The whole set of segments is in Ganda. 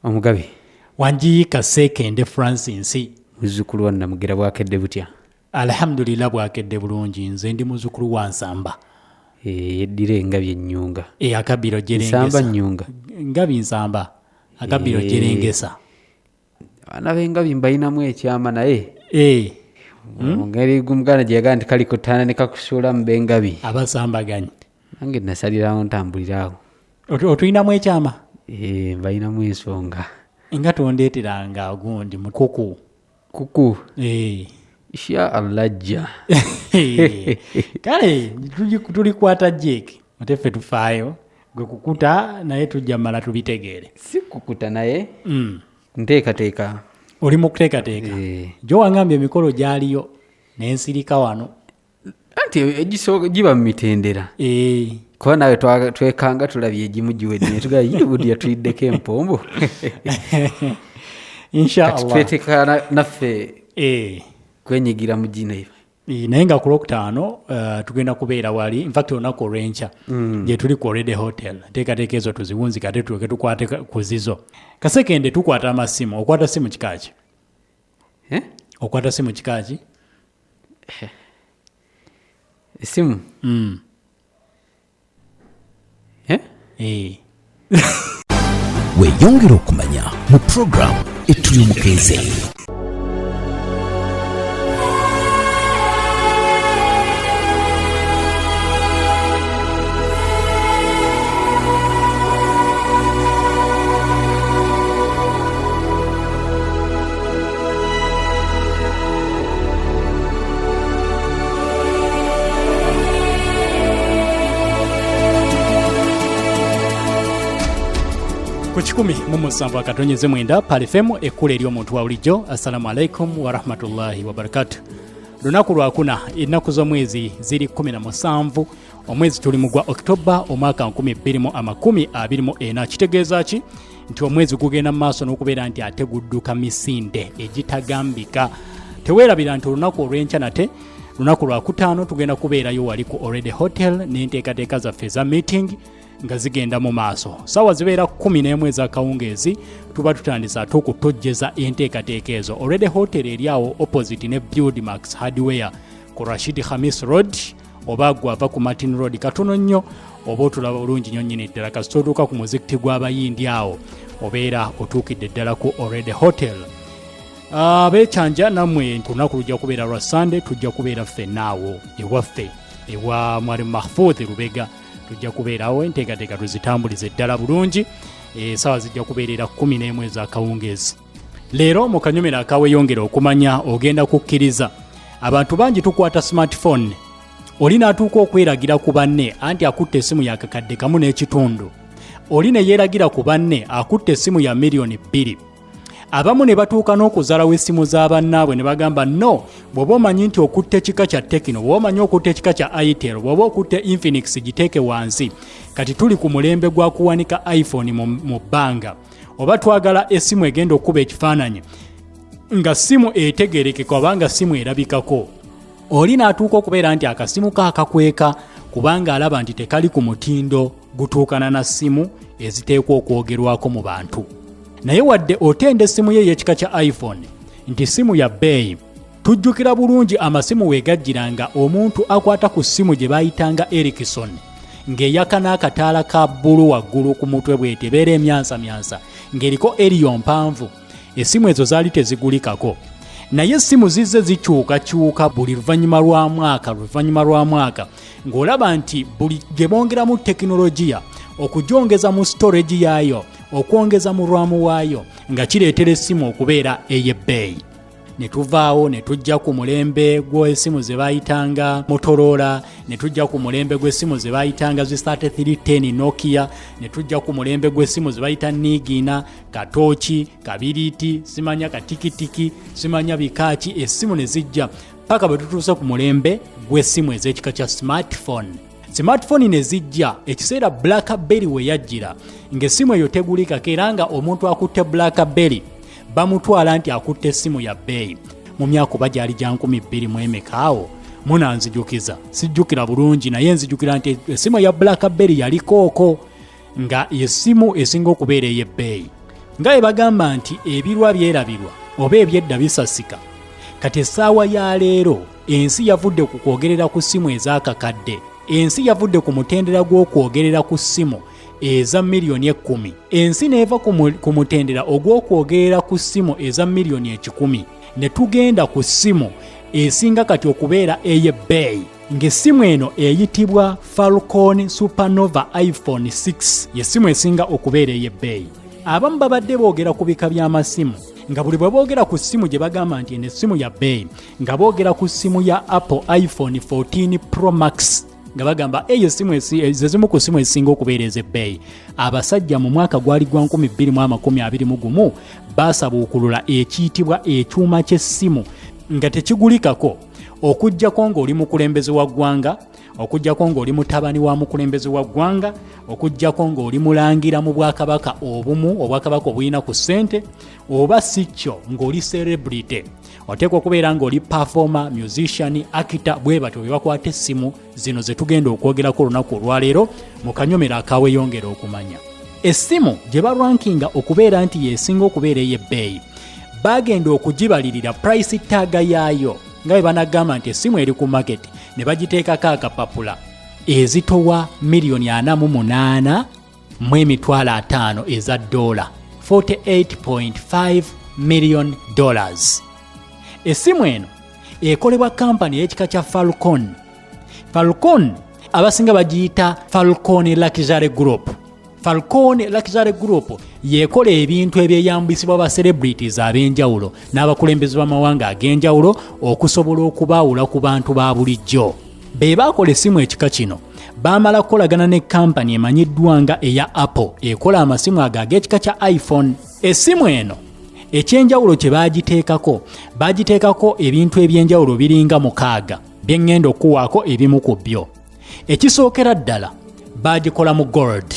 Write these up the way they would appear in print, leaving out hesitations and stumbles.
Omugabe Wanji Kasekende Francis muzzukulu wa Namugera bwakedde butya? Alhamdulillah bwakedde bulungi, nze ndi muzzukulu wa Nsamba. Yeddira engabi ennyunga. Akabiro jerengesa. Nsamba nnyunga. Ngabi Nsamba. Akabiro jerengesa. Abaana b'engabi mbayinamu ekyama naye. Ngeri gumuganda gye yagamba nti kaliko ttaana ne kakusuulamu b'engabi. Abasambaganye. Nange nasalirawo ntambulirawo. Otulinamu ekyama? Mbayinamu ensonga. Nga tondeeteranga gundi mukuku. Kuku. Insha Allah jja. Kale tulikwata jeki muteffe tufaayo gwe kukuta naye tujja mala tubitegeere. Si kukuta naye nteekateeka. Oli mu kuteekateeka. Jo wangambye emikolo gyaliyo n'ensirika wano. Anti egisooka giba mu mitendera. Kuba nawe twekanga tulabye egimu giwedde ne tugaa yibudi yatuyiddeko empombo. Inshallah. Kati tweteeka naffe kwenyigira mu gino eyo. Naye nga ku Lwokutaano tugenda kubeera wali, in fact olunaku olw'enkya gye tuli ku Already Hotel. Nteekateeka ezo tuziwunzika ate tuleke tukwate ku zizo. Kasekende tukwata amasimu. Okwata simu kika ki? Okwata simu kika ki? Esimu? Weyongere okumanya mu program etuli omukeze. Ku 107 akatonyeze mwenda palifemu ekkulu ery'omuntu wa bulijjo. Assalamu alaikum wa rahmatullahi wa barakatuh. Lunaku lwakuna ennaku z'omwezi ziri 17 omwezi tuli mu gwa Oktoba omwaka 2024. Kitegeeza ki? Nti omwezi gugenda mu maaso n'okubeera nti ate gudduka misinde egitagambika. Teweerabira nti olunaku olw'enkya nate lunaku lwakutaano tugenda kubeerayo wali ku Already Hotel n'enteekateeka zaffe za meeting nga zigenda mu maaso. Sawa zibeera 11 ez'akawungeezi tuba tutandisa okutojjeza enteekateeka ezo. Already Hotel eri awo opposite ne Build Max Hardware ku Rashid Khamis Road, oba gwava ku Martin Road katono nnyo, oba otulaba bulungi nnyo nnyini ddala kasita otuuka ku muzikiti gw'abayindi awo obeera otuukidde ddala ku Already Hotel. Abeekyanja nammwe ku lunaku lujja kubeera lwa Sunday, tujja kubeera ffennaawo ewaffe ewa Mwalimu Mahfoudh Lubega. Tujja kubeerawo enteekateeka tuzitambulize ddala bulungi. Sawa zijja kubeerera 11 ez'akawungeezi. Leero mu kanyomero akaweyongera okumanya ogenda kukkiriza abantu bangi tukwata smartphone. Oli n'atuuka okweragira ku banne anti akutte essimu ya kakadde kamu n'ekitundu. Oli ne yeeragira ku banne akutte essimu ya miliyoni 2. Abamu ne batuuka n'okuzalawo essimu z'abannaabwe ne bagamba no, bw'oba omanyi nti okutte kika kya Tekino, bw'oba omanyi okutte kika kya Itel, bw'oba okutte Infinix giteeke wansi. Kati tuli ku mulembe gwa kuwanika iPhone mu bbanga. Oba twagala essimu egenda okuba ekifaananyi nga ssimu etegeerekeka oba nga ssimu erabikako. Oli n'atuuka okubeera nti akasimu kaakakweka kubanga alaba nti tekali ku mutindo gutuukana na ssimu eziteekwa okwogerwako mu bantu. Naye wadde otenda essimu ye y'ekika kya iPhone nti ssimu ya bbeyi, tujjukira bulungi amasimu weegajjiranga omuntu akwata ku ssimu gye baayitanga Ericsson ng'eyaka n'akataala ka bbulu waggulu ku mutwe bw'etebeera emyansamyansa ng'eriko eriyo mpanvu. Essimu ezo zaali tezigulikako. Naye essimu zizze zikyukakyuka buli luvannyuma lwa mwaka ng'olaba nti buli gye bongeramu tekinologiya okugyongeza mu storage yaayo, okwongeza mu rwamu waayo nga kireetera essimu okubeera ey'ebbeeyi. Ne tuvaawo ne tujja ku mulembe gw'essimu ze baayitanga Motorola, ne tujja ku mulembe gw'essimu ze baayitanga Z3310 Nokia, ne tujja ku mulembe gw'essimu ze bayita Nigina, Katooki, Kabiriiti, simanya katikitiki, simanya bikaaki. Essimu ne zijja paka bwe tutuuse ku mulembe gw'essimu ez'ekika kya smartphone. Smartphone ne zijja ekiseera BlackBerry we yajjira ng'essimu eyo tegulikako era nga omuntu akutte BlackBerry bamutwala nti akutte essimu ya bbeeyi. Mu myaka oba gyali gya 2000 awo munanzijukiza, sijjukira bulungi naye nzijukira nti essimu ya BlackBerry yalikooko nga essimu esinga okubeera ey'ebbeeyi. nga bagamba nti ebirwa byerabirwa oba ebyedda bisasika. Kati essaawa ya leero ensi yavudde ku kwogerera ku ssimu ez'akakadde. Ensi yavudde ku mutendera gw'okwogerera ku ssimu eza miliyoni 10. Ensi neeva ku mutendera ogw'okwogerera ku ssimu eza miliyoni 10 ne tugenda ku ssimu esinga kati okubeera ey'ebbeyi. Ng'essimu eno eyitibwa Falcon Supernova iPhone 6 y'essimu esinga okubeera ey'ebbeyi. Abamu babadde boogera ku bika by'amasimu nga buli bwe boogera ku ssimu gye bagamba nti eno essimu ya bbeyi nga boogera ku ssimu ya Apple iPhone 14 Pro Max nga bagamba eyo essimu ezimu ku ssimu ezisinga okubeera ez'ebbeyi. Abasajja mu mwaka gwali gwa 2021 baasabuukulula ekiyitibwa ekyuma ky'essimu nga tekigulikako okujjako ng'oli mukulembeze wa ggwanga, okujjako ng'oli mutabani wa mukulembeze wa ggwanga, okujjako ng'oli mulangira mu bwakabaka obumu obwakabaka obulina ku ssente, oba si kyo ng'oli celebrity. Oteekwa okubeera ng'oli performer, musician, actor, bwe batyo bwe bakwata essimu zino ze tugenda okwogerako olunaku olwaleero mu kanyomero akaweyongera okumanya. Essimu gye balwankinga okubeera nti yeesinga okubeera ey'ebbeeyi bagenda okugibalirira price tag yaayo nga bwe banagamba nti essimu eri ku market ne bagiteekako akapapula ezitowa $1,885,000 eza dola, $48.5 million. Essimu eno ekolebwa kampani y'ekika kya Falcon. Falcon abasinga bagiyita Falcon Luxury Group. Falcon Luxury Group yekola ebintu ebyeyambisibwa ba celebrities ab'enjawulo n'abakulembeze b'amawanga ag'enjawulo okusobola okubaawula ku bantu ba bulijjo. Be baakola essimu ekika kino baamala kukolagana ne kampani emanyiddwa nga eya Apple ekola amasimu ago ag'ekika kya iPhone. Essimu eno ekyenjawulo kye bagiteekako ebintu eby'enjawulo biringa 6 bye ngenda okuwaako ebimu ku byo. Ekisookera ddala bagikola mu gold.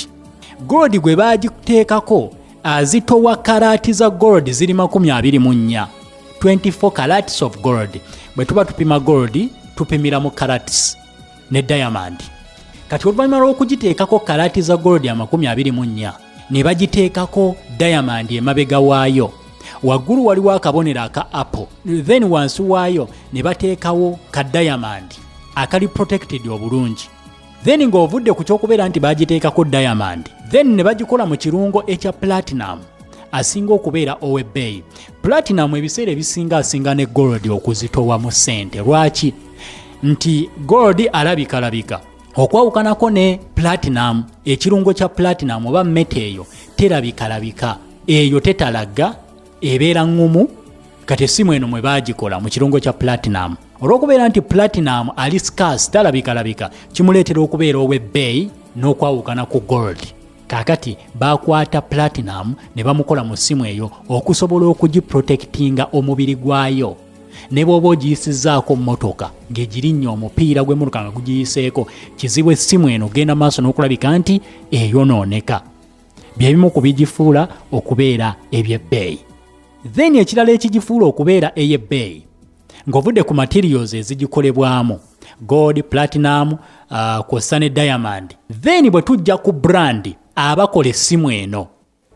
Gold gwe bagiteekako azitowa karaati za gold ziri 24, 24 carats of gold. Bwe tuba tupima gold tupimira mu carats ne diamond. Kati oluvannyuma lw'okugiteekako karaati za gold 24 ne bagiteekako diamond emabega waayo. Waggulu waliwo akabonero aka Apple, then wansi waayo ne bateekawo ka diamond akali protected obulungi. Then ng'ovudde ku kyokubeera nti bagiteekako diamond, then ne bagikola mu kirungo ekya platinum asinga okubeera ow'ebbeeyi. Platinum ebiseera ebisinga asinga ne gold okuzitowa mu ssente. Lwaki? Nti gold alabika okwawukanako ne platinum, ekirungo kya platinum oba mmete eyo terabika, eyo tetalaga, ebeera ngumu. Kati essimu eno mwe bagikola mu kirungo kya platinum. Olw'okubeera nti platinum ali scarce, talabika, kimuleetera okubeera ow'ebbeeyi n'okwawukana ku gold. Kaakati bakwata platinum ne bamukola mu ssimu eyo okusobola okugiprotectinga omubiri gwayo. Ne bw'oba ogiyisizzaako mmotoka ng'egirinnye omupiira gw'emmotoka nga gugiyiseeko, kizibu essimu eno genda maaso n'okulabika nti eyonooneka. Bye bimu ku bigifuula okubeera eby'ebbeeyi. Then ekirala ekigifuula okubeera ey'ebbeeyi ng'ovudde ku materials ezigikolebwamu, gold, platinum, kw'ossa ne diamond. Then bwe tujja ku brand abakola essimu eno,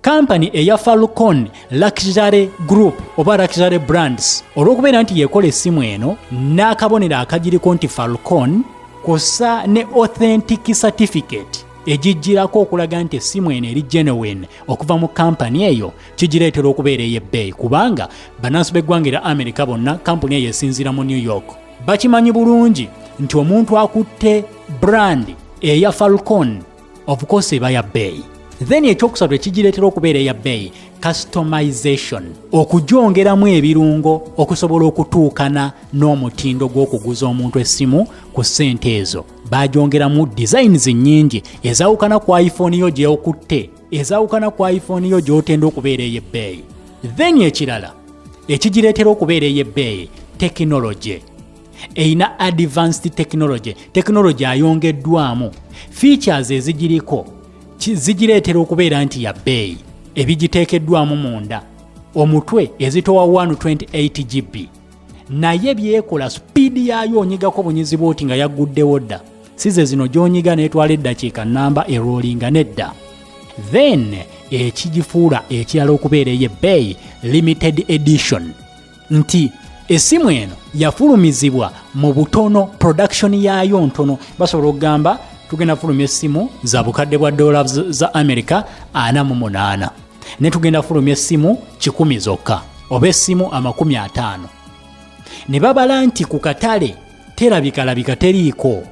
kampani eya Falcon Luxury Group oba Luxury Brands, olw'okubeera nti yekola essimu eno n'akabonero akagiriko nti Falcon kw'ossa ne authentic certificate egijjirako okulaga nti essimu eno eri genuine okuva mu kampani eyo, kigireetera okubeera ey'ebbeeyi kubanga bannansi b'eggwanga erya America bonna kampani eyo esinziira mu New York bakimanyi bulungi nti omuntu akutte brand eya Falcon of course eba ya bbeeyi. Then ekyokusatu ekigireetera okubeera eya bbeeyi, customization, okugyongeramu ebirungo okusobola okutuukana n'omutindo gw'okuguza omuntu essimu ku ssente ezo. Bagyongeramu designs nnyingi ezawukana ku iPhone yo gy'okutte, ezawukana ku iPhone yo gy'otenda okubeera ey'ebbeeyi. Then ekirala ekigireetera okubeera ey'ebbeeyi, technology. Eina advanced technology ayongeddwamu, features ezigiriko zigireetera okubeera nti ya bbeeyi. Ebigiteekeddwamu munda, omutwe ezitowa 128 GB, naye byekola speed yaayo onyigako bunyizi bwoti nga yagguddewo dda, size zino gy'onyiga n'etwala eddakiika namba eroolinga nedda. Then ekigifuula ekirala okubeera ey'ebbeeyi limited edition nti essimu eno yafulumizibwa mu butono, production yaayo ntono. Basobola okugamba tugenda fulumya essimu za bukadde bwa dola za America 48 ne tugenda fulumya essimu 100 zokka oba essimu 50. Ne babala nti ku katale terabika teriiko.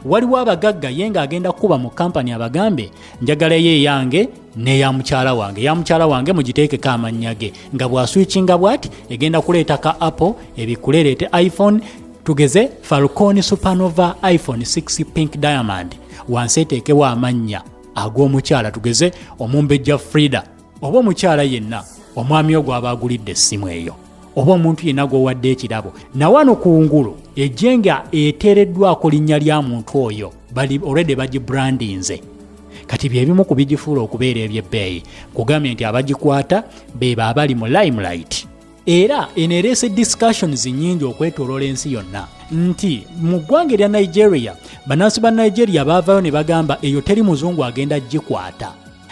Waliwo abagagga ye ng'agenda kuba mu kampani abagambe njagala ye yange ne ya mukyala wange. Ya mukyala wange mugiteekeko amannya ge nga bw'aswitchinga bw'ati egenda kuleeta ka Apple ebikulereete iPhone tugeze Falcon Supernova iPhone 6 Pink Diamond wansi eteekewo amannya ag'omukyala tugeze Omumbejja Frida oba omukyala yenna omwami ogwo aba agulidde essimu eyo oba omuntu yenna gw'owadde ekirabo. Na wano ku ngulu ejjenga eteereddwako linnya lya muntu oyo bali already bagibrandinze. Kati byebimu ku bigifuula okubeera eby'ebbeeyi kugambye nti abagikwata beba abali mu limelight. Era enerese discussions nyingi okwetooloola ensi yonna nti mu ggwanga erya Nigeria bannansi ba Nigeria baavayo ne bagamba eyo teri muzungu agenda gikwata.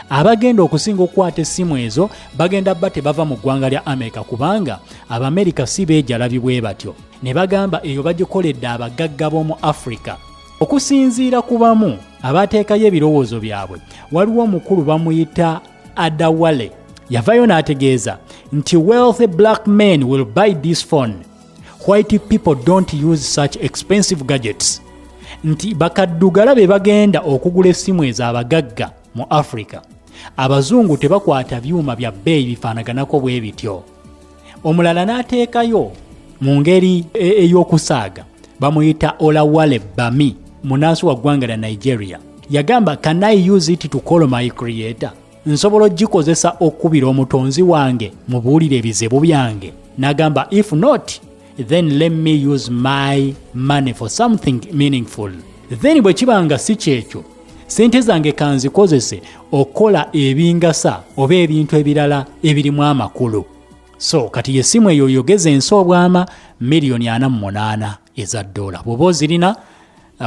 Abagenda okusinga okukwata essimu ezo bagenda bba tebava mu ggwanga lya America kubanga Abamerika si beejalabibwe batyo. Ne bagamba eyo bagikoledde abagagga b'omu Africa. Okusinziira ku bamu abateekayo ebirowoozo byabwe waliwo omukulu bamuyita Adawale yavayo n'ategeeza nti wealthy black men will buy this phone. White people don't use such expensive gadgets. Nti bakaddugala be bagenda okugula essimu ezo abagagga mu Africa. Abazungu tebakwata byuma bya bbeeyi bifaanaganako bwe bityo. Omulala n'ateekayo mu ngeri ey'okusaaga bamuyita Olawale Bami munaasi wa ggwanga lya Nigeria. Yagamba can I use it to call my creator? Nsobola ogikozesa okubira omutonzi wange mubuulire ebizibu byange. N'agamba if not then let me use my money for something meaningful. Then bwe kibanga si kyekyo sente zange kanzikozese okola ebingasa oba ebintu ebirala ebirimu amakulu. So kati yessimu eyo yogeze ensi obwama $48,000,000 eza dola. Bw'oba ozirina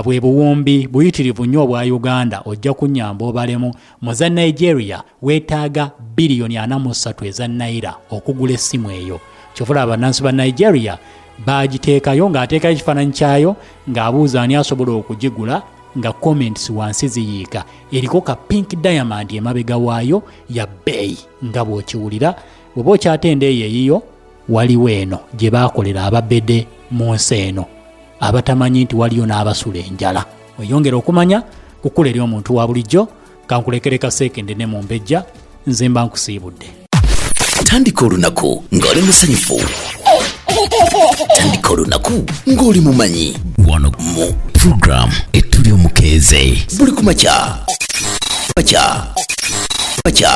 bwe buwumbi buyitirivu nnyo obwa Uganda ojja kunnyamba obalemu. Mu za Nigeria weetaaga $43 eza naira okugula essimu eyo. Kyovula abannansi ba Nigeria bagiteekayo ng'ateekayo ekifaananyi kyayo ng'abuuza ani asobola okugigula nga comments wansi ziyiika. Eriko ka Pink Diamond emabega waayo ya bbeeyi nga bw'okiwulira. Bw'oba okyatenda eyo eyiyo waliwo eno gye baakolera ababede mu nsi eno abatamanyi nti waliyo n'abasula enjala. Weyongera okumanya kukula eri omuntu wa bulijjo kankulekere kaseekende ne mu mbejja nze mba nkusiibudde. Tandika olunaku ng'oli musanyufu. Tandika olunaku ng'oli mumanyi. Wano mu program etuli omukeeze buli kumakya.